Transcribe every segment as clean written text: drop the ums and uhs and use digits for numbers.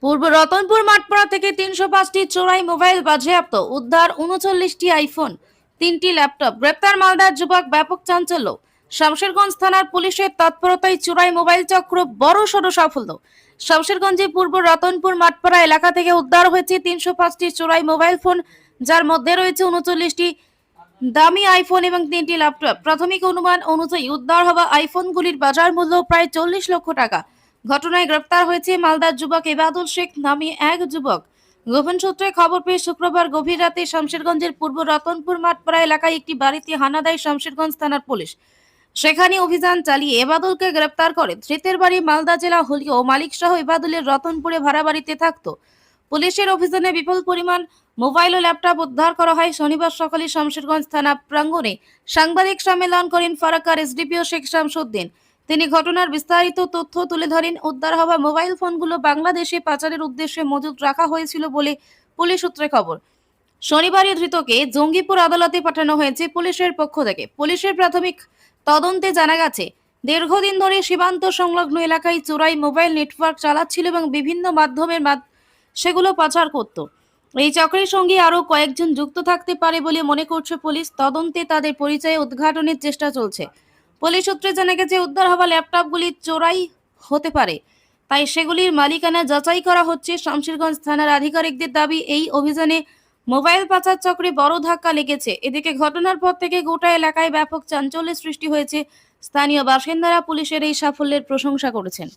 পূর্ব রতনপুর মাঠপাড়া থেকে ৩০৫টি চোরাই মোবাইল বাজেয়াপ্ত, উদ্ধার ৩৯টি আইফোন, 3টি ল্যাপটপ, গ্রেপ্তার মালদার যুবক, ব্যাপক চাঞ্চল্য। শামশেরগঞ্জ থানার পুলিশের তৎপরতায় চোরাই মোবাইল চক্র বড়সড় সাফল্য। শামশেরগঞ্জে পূর্ব রতনপুর মাঠপাড়া এলাকা থেকে উদ্ধার হয়েছে ৩০৫টি চোরাই মোবাইল ফোন, যার মধ্যে রয়েছে ৩৯টি দামি আইফোন এবং 3টি ল্যাপটপ। প্রাথমিক অনুমান অনুযায়ী উদ্ধার হওয়া আইফোনগুলির বাজার মূল্য প্রায় 40 লক্ষ টাকা। ঘটনায় গ্রেপ্তার হয়েছে মালদার যুবক এবাদুল শেখ নামে এক যুবক। গোপন সূত্রে খবর পেয়ে শুক্রবার গভীর রাতে শামশেরগঞ্জের পূর্ব রতনপুর মাঠপাড়া এলাকায় একটি বাড়িতে হানা দেয় শামশেরগঞ্জ থানার পুলিশ। সেখানে অভিযান চালিয়ে এবাদুলকে গ্রেপ্তার করে। ধৃতের বাড়ি মালদা জেলা হলেও মালিক সহ এবাদুলের রতনপুরে ভাড়া বাড়িতে থাকতো। পুলিশের অভিযানে বিপুল পরিমাণ মোবাইল ও ল্যাপটপ উদ্ধার করা হয়। শনিবার সকালে শামশেরগঞ্জ থানা প্রাঙ্গণে সাংবাদিক সম্মেলন করেন ফারাক্কার এসডিপিও শেখ শামসুদ্দিন। তিনি ঘটনার বিস্তারিত তথ্য তুলে ধরেন। উদ্ধার হওয়া মোবাইল ফোনগুলো বাংলাদেশে পাচারের উদ্দেশ্যে মজুত রাখা হয়েছিল বলে পুলিশ সূত্রে খবর। শনিবারই ধৃতকে জঙ্গিপুর আদালতে পাঠানো হয়েছে পুলিশের পক্ষ থেকে। পুলিশের প্রাথমিক তদন্তে জানা গেছে, দীর্ঘদিন ধরে সীমান্ত সংলগ্ন এলাকায় চোরাই মোবাইল নেটওয়ার্ক চালাচ্ছিল এবং বিভিন্ন মাধ্যমের সেগুলো পাচার করত। এই চক্রের সঙ্গে আরও কয়েকজন যুক্ত থাকতে পারে বলে মনে করছে পুলিশ। তদন্তে তাদের পরিচয় উদ্ঘাটনের চেষ্টা চলছে। পুলিশ সূত্রে জানা গেছে, উদ্ধার হওয়া ল্যাপটপগুলি চোরাই হতে পারে, তাই সেগুলির মালিকানা যাচাই করা হচ্ছে। শামশেরগঞ্জ থানার আধিকারিকদের দাবি, এই অভিযানে মোবাইল পাচার চক্রে বড় ধাক্কা লেগেছে। এদিকে ঘটনার পর থেকে গোটা এলাকায় ব্যাপক চাঞ্চল্যের সৃষ্টি হয়েছে। স্থানীয় বাসিন্দারা পুলিশের এই সাফল্যের প্রশংসা করেছেন।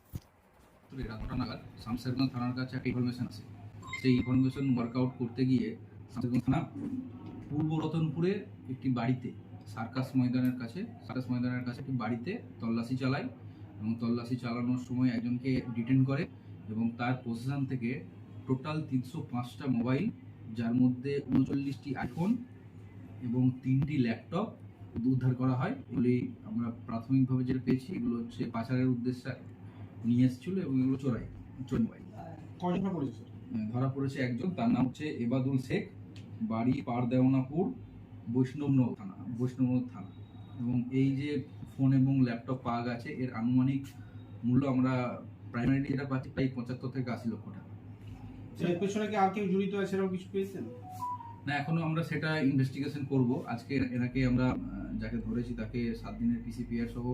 রাতটা নাগাদ শামশেরগঞ্জ থানার কাছে একটা ইনফরমেশন আছে। সেই ইনফরমেশন ওয়ার্কআউট করতে গিয়ে শামশেরগঞ্জ থানা পূর্ব রতনপুরে একটি বাড়িতে সার্কাস ময়দানের কাছে একটি বাড়িতে তল্লাশি চালায় এবং তল্লাশি চালানোর সময় একজনকে ডিটেন করে এবং তার পজিশন থেকে টোটাল 305টা মোবাইল, যার মধ্যে 39টি আইফোন এবং 3টি ল্যাপটপ উদ্ধার করা হয়। এগুলি আমরা প্রাথমিকভাবে যেটা পেয়েছি, এগুলো হচ্ছে পাচারের উদ্দেশ্যে নিয়ে এসেছিল এবং এগুলো চোর মোবাইল। ধরা পড়েছে একজন, তার নাম হচ্ছে এবাদুল শেখ, বাড়ি পারদেওনাপুর, বৈষ্ণবনগর থানা। এবং এই যে ফোন এবং ল্যাপটপ পাওয়া গেছে, এর আনুমানিক মূল্য আমরা প্রাইমারিলি যেটা পাচ্ছি প্রায় 75 থেকে 80 লক্ষ টাকা। এর পেছনে কি আর কেউ জড়িত আছে এরকম কিছু পেয়েছেন? না, এখনো আমরা সেটা ইনভেস্টিগেশন করব। আজকে এনাকে আমরা যাকে ধরেছি তাকে 7 দিনের পিসিপিআর সহ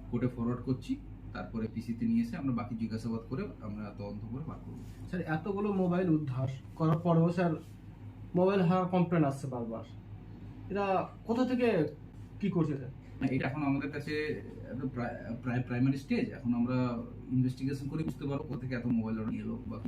কোর্টে ফরওয়ার্ড করছি। তারপরে পিসিতে নিয়ে এসে আমরা বাকি জিজ্ঞাসাবাদ করে আমরা তদন্ত করে বার করব। স্যার, এতগুলো মোবাইল উদ্ধার করার পরেও স্যার মোবাইল হারার কমপ্লেন আসছে বারবার। এরা কোথা থেকে কি করছে স্যার? এটা এখন আমাদের কাছে প্রাইমারি স্টেজ। এখন আমরা ইনভেস্টিগেশন করে বুঝতে পারবো কোথা থেকে এত মোবাইল নিয়ে এলো বা কি